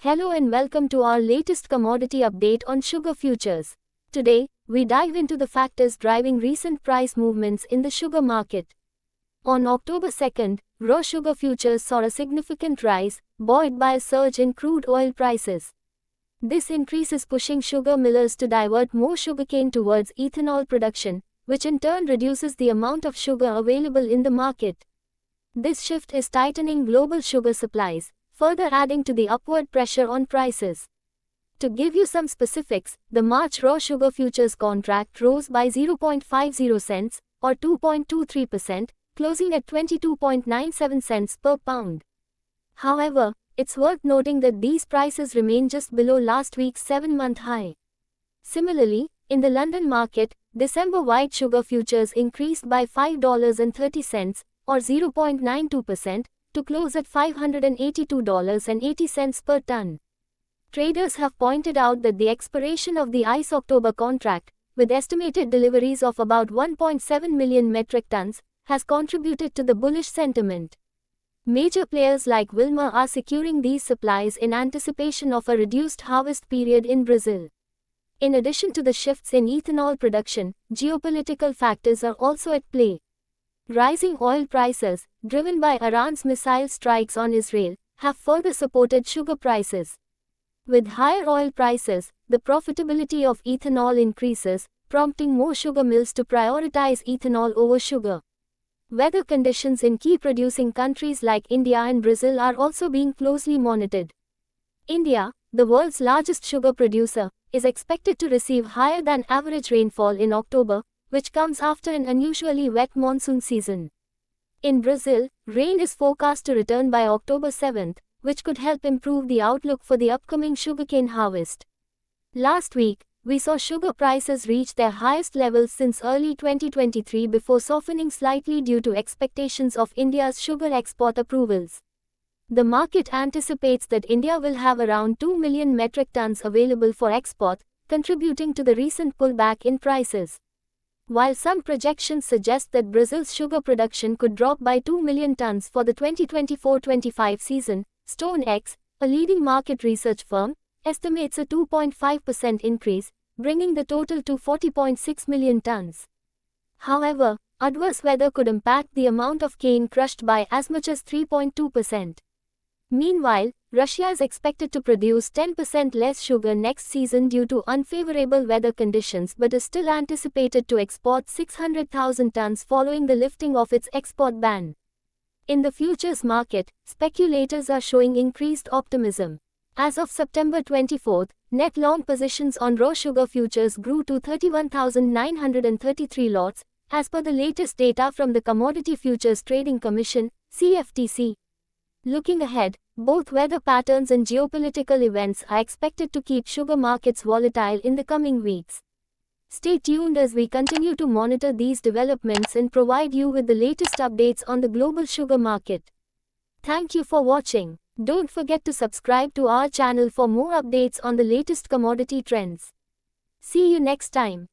Hello and welcome to our latest commodity update on sugar futures. Today, we dive into the factors driving recent price movements in the sugar market. On October 2nd, raw sugar futures saw a significant rise, buoyed by a surge in crude oil prices. This increase is pushing sugar millers to divert more sugarcane towards ethanol production, which in turn reduces the amount of sugar available in the market. This shift is tightening global sugar supplies, further adding to the upward pressure on prices. To give you some specifics, the March raw sugar futures contract rose by 0.50 cents, or 2.23%, closing at 22.97 cents per pound. However, it's worth noting that these prices remain just below last week's 7-month high. Similarly, in the London market, December white sugar futures increased by $5.30, or 0.92%, to close at $582.80 per ton. Traders have pointed out that the expiration of the ICE October contract, with estimated deliveries of about 1.7 million metric tons, has contributed to the bullish sentiment. Major players like Wilmar are securing these supplies in anticipation of a reduced harvest period in Brazil. In addition to the shifts in ethanol production, geopolitical factors are also at play. Rising oil prices, driven by Iran's missile strikes on Israel, have further supported sugar prices. With higher oil prices, the profitability of ethanol increases, prompting more sugar mills to prioritize ethanol over sugar. Weather conditions in key producing countries like India and Brazil are also being closely monitored. India, the world's largest sugar producer, is expected to receive higher than average rainfall in October, which comes after an unusually wet monsoon season. In Brazil, rain is forecast to return by October 7th, which could help improve the outlook for the upcoming sugarcane harvest. Last week, we saw sugar prices reach their highest levels since early 2023 before softening slightly due to expectations of India's sugar export approvals. The market anticipates that India will have around 2 million metric tons available for export, contributing to the recent pullback in prices. While some projections suggest that Brazil's sugar production could drop by 2 million tons for the 2024-25 season, StoneX, a leading market research firm, estimates a 2.5% increase, bringing the total to 40.6 million tons. However, adverse weather could impact the amount of cane crushed by as much as 3.2%. Meanwhile, Russia is expected to produce 10% less sugar next season due to unfavorable weather conditions but is still anticipated to export 600,000 tons following the lifting of its export ban. In the futures market, speculators are showing increased optimism. As of September 24, net long positions on raw sugar futures grew to 31,933 lots, as per the latest data from the Commodity Futures Trading Commission, CFTC. Looking ahead, both weather patterns and geopolitical events are expected to keep sugar markets volatile in the coming weeks. Stay tuned as we continue to monitor these developments and provide you with the latest updates on the global sugar market. Thank you for watching. Don't forget to subscribe to our channel for more updates on the latest commodity trends. See you next time.